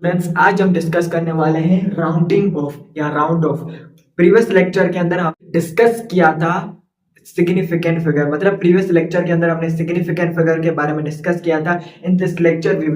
Friends, आज हम discuss करने वाले हैं राउंडिंग ऑफ या राउंड ऑफ। प्रीवियस लेक्चर के अंदर हम डिस्कस किया था सिग्निफिकेंट फिगर, मतलब प्रीवियस लेक्चर के अंदर हमने सिग्निफिकेंट फिगर के बारे में डिस्कस किया था। In this lecture we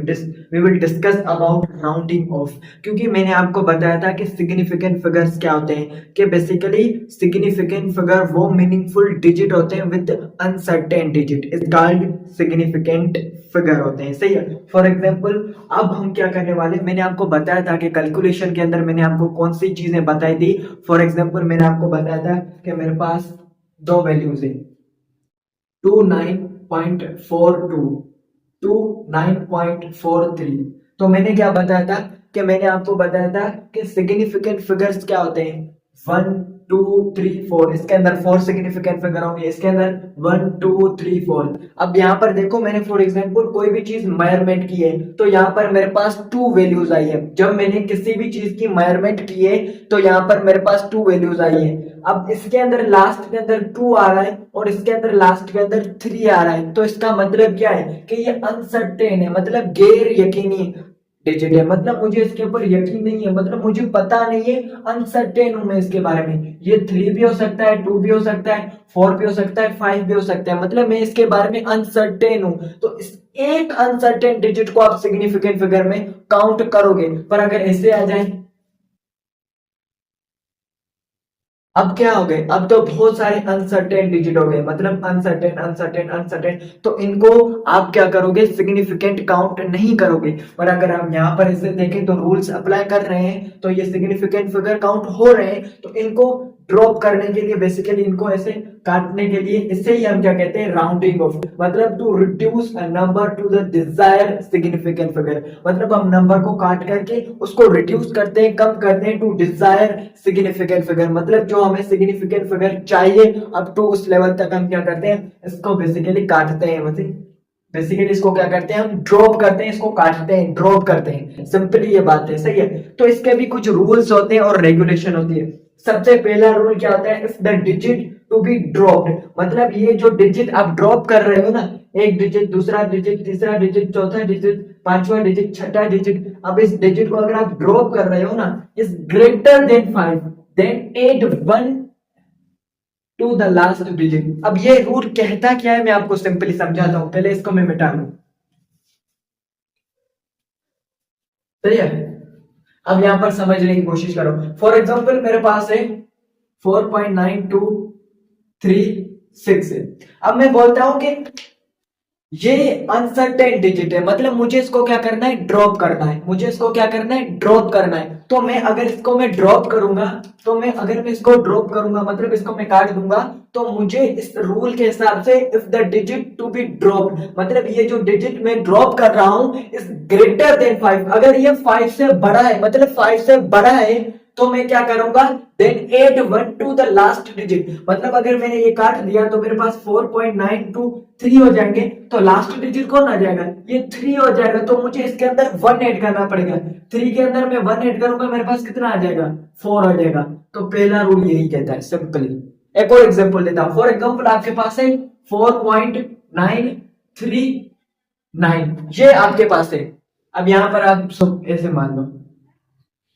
will discuss about rounding off, क्योंकि मैंने आपको बताया था कि सिग्निफिकेंट फिगर्स क्या होते हैं, कि बेसिकली सिग्निफिकेंट फिगर वो मीनिंगफुल डिजिट होते हैं with uncertain digit is called significant figure होते हैं। सही है। फॉर एग्जाम्पल अब हम क्या करने वाले, मैंने आपको बताया था कि कैलकुलेशन के अंदर मैंने आपको कौन सी चीजें बताई थी। फॉर एग्जाम्पल मैंने आपको बताया था कि मेरे पास दो वैल्यूज है 29.42 29.43। तो मैंने क्या बताया था कि मैंने आपको बताया था कि सिग्निफिकेंट फिगर्स क्या होते हैं 1 2 3 4। इसके अंदर 4 सिग्निफिकेंट फिगर होंगे, इसके अंदर 1 2 3 4। अब यहाँ पर देखो, मैंने फॉर एग्जांपल कोई भी चीज मेजरमेंट की है तो यहाँ पर मेरे पास 2 वैल्यूज आई है। जब मैंने किसी भी चीज की मेजरमेंट की है तो यहाँ पर मेरे पास 2 वैल्यूज आई है। अब इसके अंदर लास्ट के अंदर 2 आ रहा है और इसके अंदर लास्ट के अंदर 3 आ रहा है, तो इसका मतलब क्या है कि ये अनसर्टेन है, मतलब गैर यकीनी डिजिट है। मतलब मुझे इसके ऊपर यकीन नहीं है, मतलब मुझे पता नहीं है, अनसर्टेन हूं मैं इसके बारे में। ये 3 भी हो सकता है, 2 भी हो सकता है, 4 भी हो सकता है, 5 भी हो सकता है, मतलब मैं इसके बारे में अनसर्टेन हूं। तो इस एक अनसर्टेन डिजिट को आप सिग्निफिकेंट फिगर में काउंट करोगे। पर अगर ऐसे आ जाए, अब क्या हो गए, अब तो बहुत सारे अनसर्टेन डिजिट हो गए, मतलब अनसर्टेन अनसर्टेन अनसर्टेन। तो इनको आप क्या करोगे, सिग्निफिकेंट काउंट नहीं करोगे। और अगर हम यहाँ पर इसे देखें तो रूल्स अप्लाई कर रहे हैं तो ये सिग्निफिकेंट फिगर काउंट हो रहे हैं, तो इनको ड्रॉप करने के लिए, बेसिकली इनको ऐसे काटने के लिए, इससे ही हम क्या कहते हैं, राउंडिंग ऑफ। मतलब to reduce a number to the desired significant figure, मतलब हम नंबर को काट करके उसको रिड्यूस करते हैं, कम करते हैं टू डिजायर सिग्निफिकेंट फिगर। मतलब जो हमें सिग्निफिकेंट फिगर चाहिए अब टू उस लेवल तक हम क्या करते हैं, इसको बेसिकली काटते हैं। बेसिकली इसको क्या करते हैं, हम ड्रॉप करते हैं, इसको काटते हैं, ड्रॉप करते हैं। सिंपली ये बात है। सही है। तो इसके भी कुछ रूल्स होते हैं और रेगुलेशन होती है। सबसे पहला रूल क्या होता है, if the digit to be dropped, मतलब ये जो डिजिट आप ड्रॉप कर रहे हो ना, एक डिजिट, दूसरा डिजिट, तीसरा डिजिट, चौथा डिजिट, पांचवा डिजिट, छठा डिजिट, अब इस डिजिट को अगर आप ड्रॉप कर रहे हो ना, is greater than 5, then add 1 to the last digit. अब ये रूल कहता क्या है, मैं आपको सिंपली समझाता हूं, पहले इसको मैं मिटा लूं। सही है। अब यहां पर समझने की कोशिश करो। फॉर एग्जांपल मेरे पास है 4.9236 है। अब मैं बोलता हूं कि ये अनसर्टेन डिजिट है, मतलब मुझे इसको क्या करना है, ड्रॉप करना है। मुझे इसको क्या करना है, ड्रॉप करना है। तो मैं अगर इसको मैं ड्रॉप करूंगा, तो मैं अगर मैं इसको ड्रॉप करूंगा, मतलब इसको मैं काट दूंगा, तो मुझे इस रूल के हिसाब से if the digit to be drop, मतलब ये जो डिजिट मैं ड्रॉप कर रहा हूं इज ग्रेटर देन 5, अगर ये 5 से बड़ा है, मतलब 5 से बड़ा है, तो मैं क्या करूंगा, then add 1 to the last digit. मतलब अगर मैंने ये काट दिया तो मेरे पास 4.923 हो जाएंगे, तो लास्ट डिजिट कौन आ जाएगा, ये 3 हो जाएगा। तो मुझे इसके अंदर 1 ऐड करना पड़ेगा। 3 के अंदर मैं 1 ऐड करूंगा, मेरे पास कितना आ जाएगा, 4 आ जाएगा। तो पहला रूल यही कहता है सिंपली। एक और एग्जांपल लेता हूं। फॉर एग्जांपल आपके पास है 4.939, ये आपके पास है। अब यहां पर आप सब ऐसे मान लो,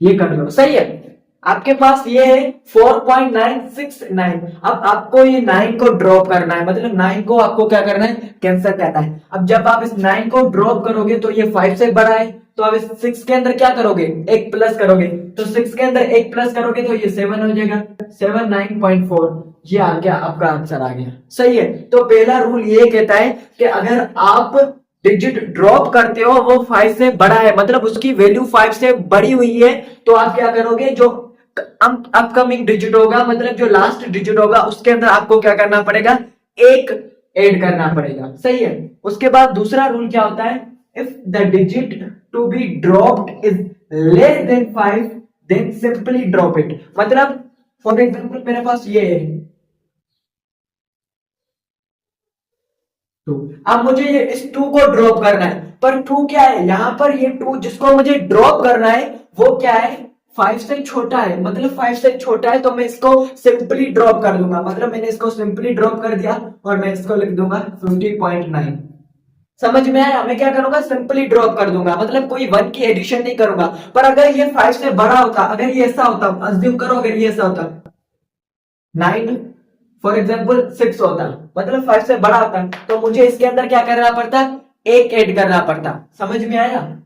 ये कर लो। सही है। आपके पास ये है 4.969। अब आपको ये 9 को ड्रॉप करना है, मतलब 9 को आपको क्या करना है, कैंसिल करना है। अब जब आप इस 9 को ड्रॉप करोगे तो ये 5 से बड़ा है, तो अब इस 6 के अंदर क्या करोगे, एक प्लस करोगे, तो 6 के अंदर एक प्लस करोगे तो ये 7 हो जाएगा, 79.4। ये आ गया, आपका आंसर आ गया। सही है। तो पहला रूल ये कहता है कि अगर आप डिजिट ड्रॉप करते हो वो 5 से बड़ा है, मतलब उसकी वैल्यू 5 से बड़ी हुई है, तो आप क्या करोगे, जो अपकमिंग डिजिट होगा, मतलब जो लास्ट डिजिट होगा, उसके अंदर आपको क्या करना पड़ेगा, एक ऐड करना पड़ेगा। सही है। उसके बाद दूसरा रूल क्या होता है, if the digit to be dropped is less than 5 then simply drop it. मतलब फॉर एग्जांपल मेरे पास ये है 2, अब मुझे ये इस 2 को ड्रॉप करना है, पर 2 क्या है, यहां पर ये 2 जिसको मुझे ड्रॉप करना है वो क्या है, 5 से छोटा है, मतलब 5 से छोटा है, तो मैं इसको सिंपली ड्रॉप कर दूंगा। मतलब मैंने इसको सिंपली ड्रॉप कर दिया और मैं इसको लिख दूंगा 50.9। समझ में आया? मैं क्या करूंगा, सिंपली ड्रॉप कर दूंगा, मतलब कोई 1 की एडिशन नहीं करूंगा। पर अगर ये 5 से बड़ा होता, अगर ये ऐसा होता, अज्यूम करो अगर ये ऐसा होता 9 फॉर एग्जाम्पल 6 होता, मतलब 5 से बड़ा होता, तो मुझे इसके अंदर क्या करना पड़ता, एक ऐड करना पड़ता। समझ में आया?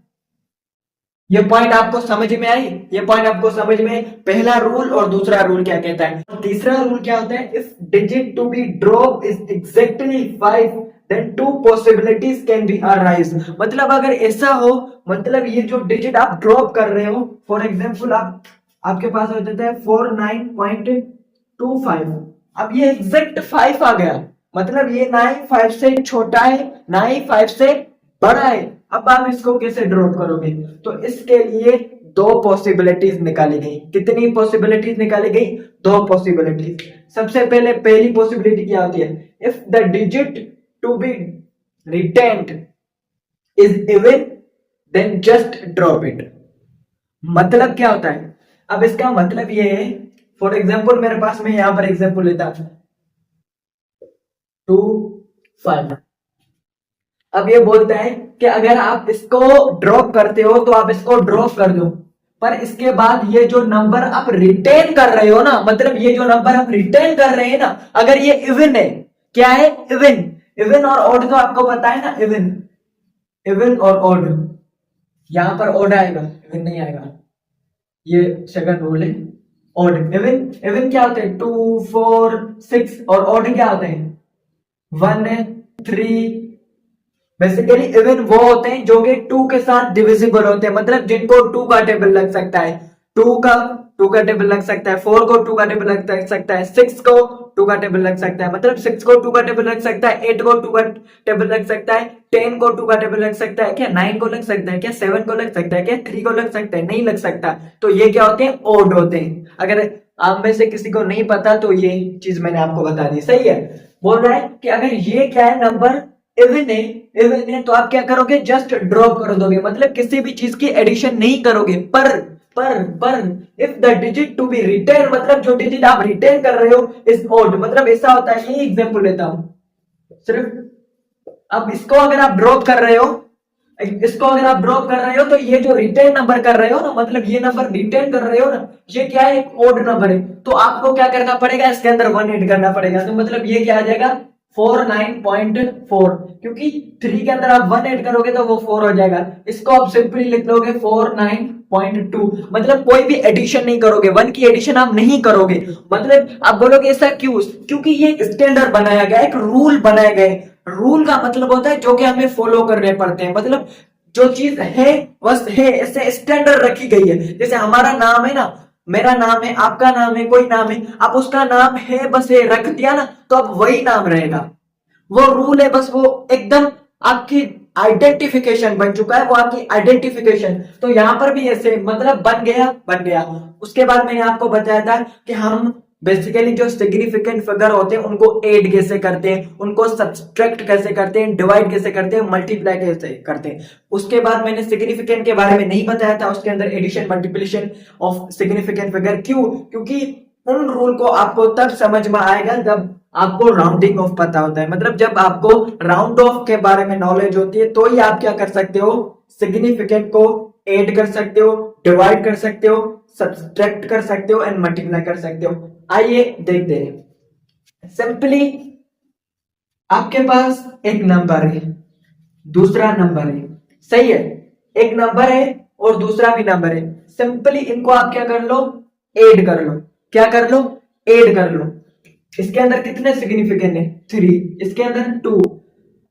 ये पॉइंट आपको समझ में आई? ये पॉइंट आपको समझ में, पहला रूल और दूसरा रूल क्या कहता है। तीसरा रूल क्या होता है, if digit to be drop is exactly 5 then 2 possibilities can be arise. मतलब अगर ऐसा हो, मतलब ये जो डिजिट आप ड्रॉप कर रहे हो, फॉर एग्जाम्पल आपके पास हो जाता है 49.25, अब ये एग्जैक्ट 5 आ गया, मतलब ये 9 5 से छोटा है, 9 5 से बड़ा है। अब आप इसको कैसे ड्रॉप करोगे, तो इसके लिए 2 पॉसिबिलिटीज निकाली गई। कितनी पॉसिबिलिटीज निकाली गई, 2 पॉसिबिलिटीज। सबसे पहले पहली पॉसिबिलिटी क्या होती है, if the digit to be retained is even then just drop it. मतलब क्या होता है, अब इसका मतलब ये है, फॉर एग्जाम्पल मेरे पास में यहां पर एग्जाम्पल लेता 2 5, अब ये बोलता है कि अगर आप इसको ड्रॉप करते हो तो आप इसको ड्रॉप कर दो, पर इसके बाद ये जो नंबर आप रिटेन कर रहे हो ना, मतलब ये जो नंबर आप रिटेन कर रहे हैं ना, अगर ये इवन है, क्या है, इवन। इवन और ऑड तो आपको पता है ना, इवन, इवन और ऑड, यहां पर ऑड आएगा, इवन नहीं आएगा, ये सेकंड रूल है। ऑड, इवन, इवन क्या होते हैं 2 4 6, और ऑड क्या होते हैं 1 3। बेसिकली इवन वो होते हैं जो कि 2 के साथ डिविजिबल होते हैं, मतलब जिनको 2 का टेबल लग सकता है, 2 का टेबल लग सकता है, 4 को 2 का टेबल लग सकता है, 6 को 2 का टेबल लग सकता है, मतलब 6 को 2 का टेबल लग सकता है, 8 को 2 का टेबल लग सकता है, 10 को 2 का टेबल लग सकता है, क्या 9 को लग सकता है, क्या 7 को लग सकता है, क्या 3 को लग सकता है, नहीं लग सकता। तो ये क्या होते हैं, ओड होते हैं। अगर आप में से किसी को नहीं पता तो ये चीज मैंने आपको बता दी, सही है। बोल रहा है कि अगर ये क्या है, नंबर इवन है, इवन है, तो आप क्या करोगे, जस्ट ड्रॉप कर दोगे, मतलब किसी भी चीज की एडिशन नहीं करोगे। पर if the digit to be retain, मतलब जो डिजिट आप रिटेन कर रहे हो इज ऑड, मतलब ऐसा होता है, ये एग्जांपल लेता हूं सिर्फ। अब इसको अगर आप ड्रॉप कर रहे हो, इसको अगर आप ड्रॉप कर रहे हो, तो ये जो रिटेन नंबर कर रहे हो ना, मतलब ये नंबर रिटेन कर रहे हो ना, ये क्या है, एक ऑड नंबर है, तो आपको क्या करना पड़ेगा, इसके अंदर 1 ऐड करना पड़ेगा। तो मतलब ये क्या आ जाएगा 49.4, क्योंकि 3 के अंदर आप 1 ऐड करोगे तो वो 4 हो जाएगा। इसको आप सिंपली लिख लोगे 49.2, मतलब कोई भी एडिशन नहीं करोगे, 1 की एडिशन आप नहीं करोगे। मतलब आप बोलोगे ऐसा क्यों, क्योंकि ये स्टैंडर्ड बनाया गया, एक रूल बनाया गया है। रूल का मतलब होता है जो कि हमें फॉलो करने पड़ते हैं, मतलब जो चीज है बस है, ऐसे स्टैंडर्ड रखी गई है। जैसे हमारा नाम है ना, मेरा नाम है, आपका नाम है, कोई नाम है, आप उसका नाम है बस है रख दिया ना, तो अब वही नाम रहेगा। वो रूल है बस, वो एकदम आपकी आइडेंटिफिकेशन बन चुका है, वो आपकी आइडेंटिफिकेशन। तो यहां पर भी ऐसे, मतलब बन गया बन गया। उसके बाद मैंने आपको बताया था कि हम बेसिकली जो सिग्निफिकेंट फिगर होते हैं उनको ऐड कैसे करते हैं, उनको सब्सट्रैक्ट कैसे करते हैं, डिवाइड कैसे करते हैं, मल्टीप्लाई कैसे करते हैं। उसके बाद मैंने सिग्निफिकेंट के बारे में नहीं बताया था, उसके अंदर addition multiplication of significant figure. क्यों, क्योंकि उन रूल को आपको तब समझ में आएगा जब आपको राउंडिंग ऑफ पता होता है, मतलब जब आपको राउंड ऑफ के बारे में नॉलेज होती है, तो ही आप क्या कर सकते हो, सिग्निफिकेंट को ऐड कर सकते हो, डिवाइड कर सकते हो, सब्सट्रैक्ट कर सकते हो एंड मल्टीप्लाई कर सकते हो। आइए देखते हैं। सिंपली आपके पास एक नंबर है, दूसरा नंबर है, सही है, एक नंबर है और दूसरा भी नंबर है। सिंपली इनको आप क्या कर लो, ऐड कर लो। क्या कर लो, ऐड कर लो। इसके अंदर कितने सिग्निफिकेंट है, 3, इसके अंदर 2।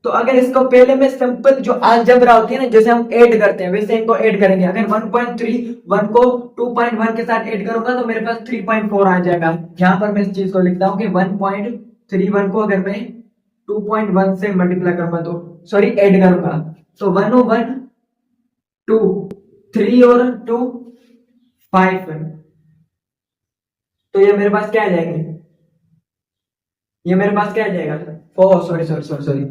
तो अगर इसको पहले में सिंपल जो अलजेब्रा होती है ना, जैसे हम ऐड करते हैं वैसे इनको ऐड करेंगे। अगर 1.3 1 को 2.1 के साथ ऐड करूंगा तो मेरे पास 3.4 आ जाएगा। यहां पर मैं इस चीज को लिखता हूं कि 1.31 को अगर मैं 2.1 से मल्टीप्लाई करूंगा, तो सॉरी ऐड करूंगा, तो 1 और 1 2, 3 और 2 5, तो ये मेरे पास क्या आ जाएंगे, ये मेरे पास क्या आ जाएगा, oh sorry sorry sorry sorry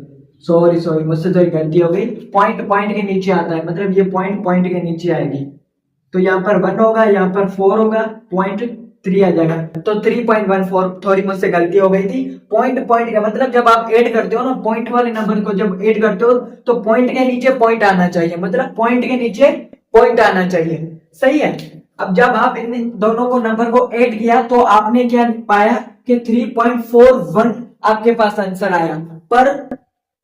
sorry sorry मुझसे तो गलती हो गई। पॉइंट पॉइंट के नीचे आता है, मतलब ये पॉइंट पॉइंट के नीचे आएगी, तो यहाँ पर 1 होगा, यहाँ पर 4 होगा, पॉइंट 3 आ जाएगा। तो 3.14, थोड़ी मुझसे गलती हो गई थी। पॉइंट का मतलब जब आप ऐड करते हो ना, पॉइंट वाले नंबर को जब ऐड करते हो तो पॉइंट के नीचे पॉइंट आना चाहिए, मतलब पॉइंट के नीचे पॉइंट आना चाहिए, सही है। अब जब आप इन दोनों को नंबर को ऐड किया तो आपने क्या पाया कि 3.41 आपके पास आंसर आया। पर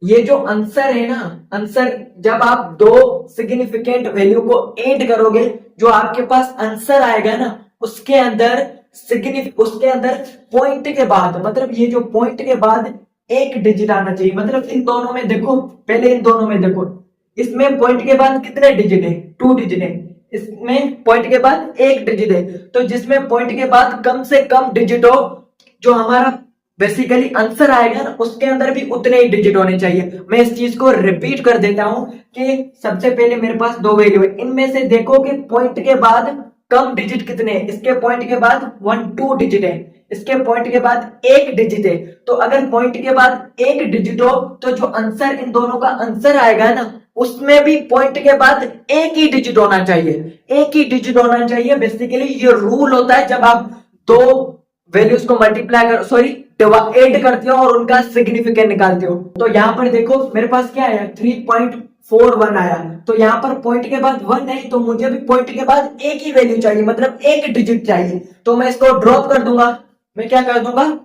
ये जो आंसर है ना, आंसर जब आप दो सिग्निफिकेंट वैल्यू को ऐड करोगे, जो आपके पास आंसर आएगा ना, उसके अंदर पॉइंट के बाद, मतलब ये जो पॉइंट के बाद एक डिजिट आना चाहिए। मतलब इन दोनों में देखो, पहले इन दोनों में देखो, इसमें पॉइंट के बाद कितने डिजिट है? 2 डिजिट है। इसमें पॉइंट के बाद एक डिजिट है। तो जिसमें पॉइंट के बाद कम से कम डिजिट हो, जो हमारा बेसिकली आंसर आएगा ना, उसके अंदर भी उतने ही डिजिट होने चाहिए। मैं इस चीज को रिपीट कर देता हूं कि सबसे पहले मेरे पास दो वैल्यू है, इनमें से देखो कि पॉइंट के बाद कम डिजिट कितने हैं। इसके पॉइंट के बाद 1 2 डिजिट है, इसके पॉइंट के बाद एक डिजिट है। तो अगर पॉइंट के बाद एक डिजिट हो तो जो आंसर, इन दोनों का आंसर आएगा ना, उसमें भी पॉइंट के बाद एक ही डिजिट होना चाहिए, एक ही डिजिट होना चाहिए। बेसिकली ये रूल होता है जब आप दो वैल्यूज को मल्टीप्लाई कर, सॉरी, ऐड करते हो और उनका सिग्निफिकेंट निकालते हो। तो यहाँ पर देखो मेरे पास क्या आया, 3.41 आया। तो यहाँ पर पॉइंट के बाद 1 है, तो मुझे भी पॉइंट के बाद एक ही वैल्यू चाहिए, मतलब एक डिजिट चाहिए। तो मैं इसको ड्रॉप कर दूंगा, मैं क्या कर दूंगा,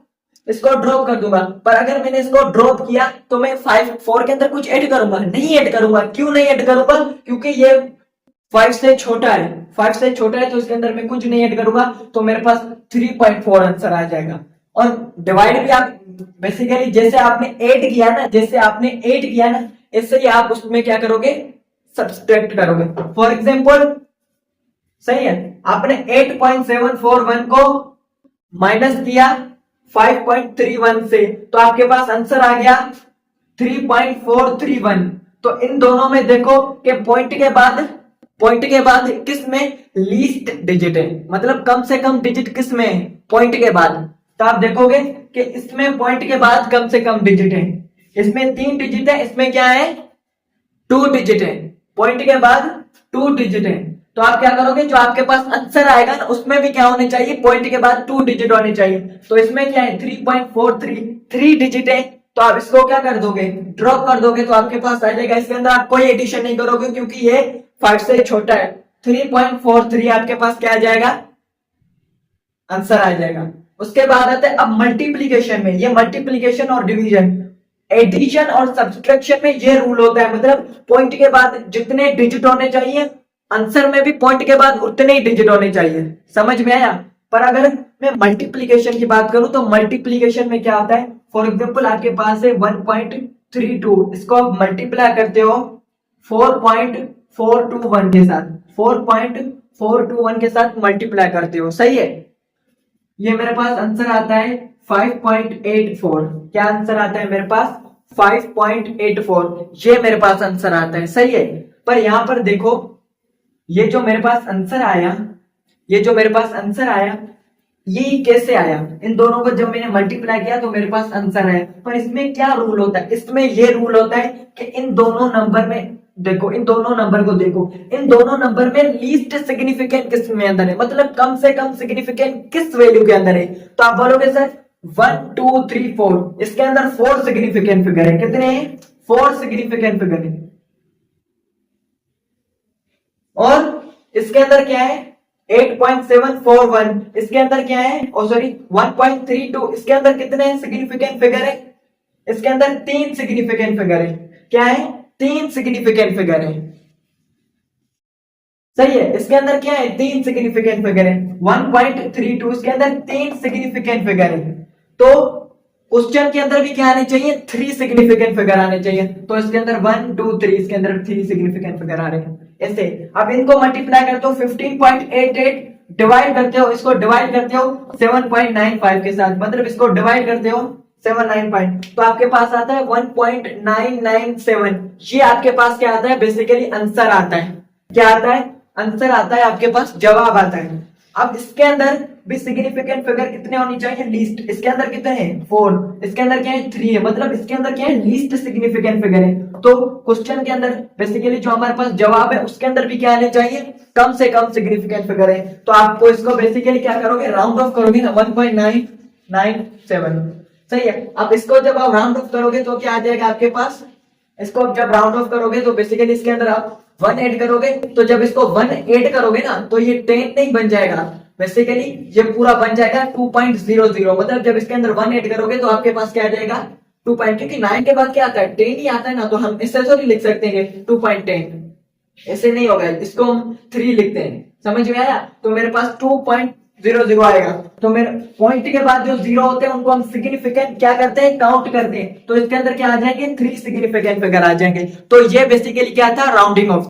इसको ड्रॉप कर दूंगा। पर अगर मैंने इसको ड्रॉप किया तो मैं 4 के अंदर कुछ ऐड करूंगा? नहीं ऐड करूंगा। क्यों नहीं ऐड करूंगा? क्योंकि ये 5 से छोटा है, 5 से छोटा है, तो इसके अंदर मैं कुछ नहीं ऐड करूंगा। तो मेरे पास 3.4 आंसर आ जाएगा। और डिवाइड भी आप बेसिकली जैसे आपने ऐड किया ना, जैसे आपने ऐड किया ना, इससे ही आप उसमें क्या करोगे, सब्सट्रैक्ट करोगे। फॉर एग्जांपल, सही है, आपने 8.741 को माइनस किया 5.31 से, तो आपके पास आंसर आ गया 3.431। तो इन दोनों में देखो कि पॉइंट के बाद किस में लीस्ट डिजिट है, मतलब कम से कम डिजिट किस में है, पॉइंट के बाद। तो आप देखोगे कि इसमें पॉइंट के बाद कम से कम डिजिट है, इसमें 3 डिजिट है, इसमें क्या है, 2 डिजिट है, पॉइंट के बाद 2 डिजिट है। तो आप क्या करोगे, जो आपके पास आंसर आएगा ना, उसमें भी क्या होने चाहिए, पॉइंट के बाद 2 डिजिट होने चाहिए। तो इसमें क्या है, 3.43, 3 डिजिट है। तो आप इसको क्या कर दोगे, ड्रॉप कर दोगे, तो आपके पास आ जाएगा। इसके अंदर आप कोई एडिशन नहीं करोगे क्योंकि ये 5 से छोटा है। 3.43 आपके पास क्या आ जाएगा, आंसर आ जाएगा। उसके बाद आते हैं अब मल्टीप्लीकेशन में। ये मल्टीप्लीकेशन और डिवीजन, एडिशन और सब्सट्रैक्शन में ये रूल होता है, मतलब पॉइंट के बाद जितने डिजिट होने चाहिए, आंसर में भी पॉइंट के बाद उतने ही डिजिट होने चाहिए। समझ में आया? पर अगर मैं मल्टीप्लीकेशन की बात करूं तो मल्टीप्लीकेशन में क्या होता है, फॉर एग्जांपल आपके पास है 1.32, इसको आप मल्टीप्लाई करते हो 4.421 के साथ, 4.421 के साथ मल्टीप्लाई करते हो, सही है। ये मेरे पास आंसर आता है 5.84। क्या आंसर आता है मेरे पास, 5.84, ये मेरे पास आंसर आता है, सही है। पर यहां पर देखो, ये जो मेरे पास आंसर आया, ये कैसे आया, इन दोनों को जब मैंने मल्टीप्लाई किया तो मेरे पास आंसर आया। पर इसमें क्या रूल होता है, इसमें ये रूल होता है कि इन दोनों नंबर में देखो, इन दोनों नंबर में लीस्ट सिग्निफिकेंट किस में अंदर है, मतलब कम से कम सिग्निफिकेंट किस वैल्यू के अंदर है। तो आप बोलोगे सर 1 2 3 4, इसके अंदर 4 सिग्निफिकेंट फिगर है। कितने हैं, 4 सिग्निफिकेंट फिगर है। और इसके अंदर क्या है, 8.741, इसके अंदर क्या है, ओ सॉरी 1.32, इसके अंदर कितने सिग्निफिकेंट फिगर है, इसके अंदर 3 सिग्निफिकेंट फिगर है। क्या है, 3 सिग्निफिकेंट फिगर है, सही है। इसके अंदर क्या है, 3 सिग्निफिकेंट फिगर है। 1.32, इसके अंदर 3 सिग्निफिकेंट फिगर है। तो क्वेश्चन के अंदर भी क्या आने चाहिए, 3 सिग्निफिकेंट फिगर आने चाहिए। तो इसके अंदर 1 2 3, इसके अंदर 3 सिग्निफिकेंट फिगर आ रहे हैं ऐसे। अब इनको मल्टीप्लाई करते हो 15.88, डिवाइड करते हो, इसको डिवाइड करते हो 7.95 के साथ, मतलब इसको डिवाइड करते हो 795, तो आपके पास आता है 1.997। ये आपके पास क्या आता है, बेसिकली आंसर आता है। क्या आता है, आंसर आता है, आपके पास जवाब आता है। अब इसके अंदर भी सिग्निफिकेंट फिगर कितने होनी चाहिए, लीस्ट। इसके अंदर कितने हैं 4, इसके अंदर क्या है 3 है, मतलब इसके अंदर क्या है लीस्ट सिग्निफिकेंट फिगर है। तो क्वेश्चन के अंदर बेसिकली जो हमारे पास जवाब है उसके अंदर भी क्या आने चाहिए, कम से कम सिग्निफिकेंट फिगर है। तो आपको इसको बेसिकली क्या करोगे, राउंड ऑफ करोगे ना 1.997, सही है। अब इसको जब आप राउंड ऑफ करोगे तो क्या आ जाएगा आपके पास, इसको जब राउंड ऑफ करोगे तो बेसिकली इसके अंदर आप 1 ऐड करोगे, तो जब इसको 1 ऐड करोगे ना तो ये 10 नहीं बन जाएगा, बेसिकली ये पूरा बन जाएगा 2.00, मतलब जब इसके अंदर 1 ऐड करोगे तो आपके पास क्या आ जाएगा 2 पॉइंट, क्योंकि 9 के बाद क्या आता है 10 ही आता है ना, तो हम इससे तो नहीं लिख सकते हैं 2.10, ऐसे नहीं होगा, इसको हम 3 लिखते हैं, समझ में आया। तो मेरे पास 2.00 आएगा। तो मेरे पॉइंट के बाद जो जीरो होते हैं उनको हम सिग्निफिकेंट क्या करते हैं, काउंट करते हैं। तो इसके अंदर क्या आ जाएंगे 3 सिग्निफिकेंट फिगर आ जाएंगे। तो ये बेसिकली क्या था, राउंडिंग ऑफ।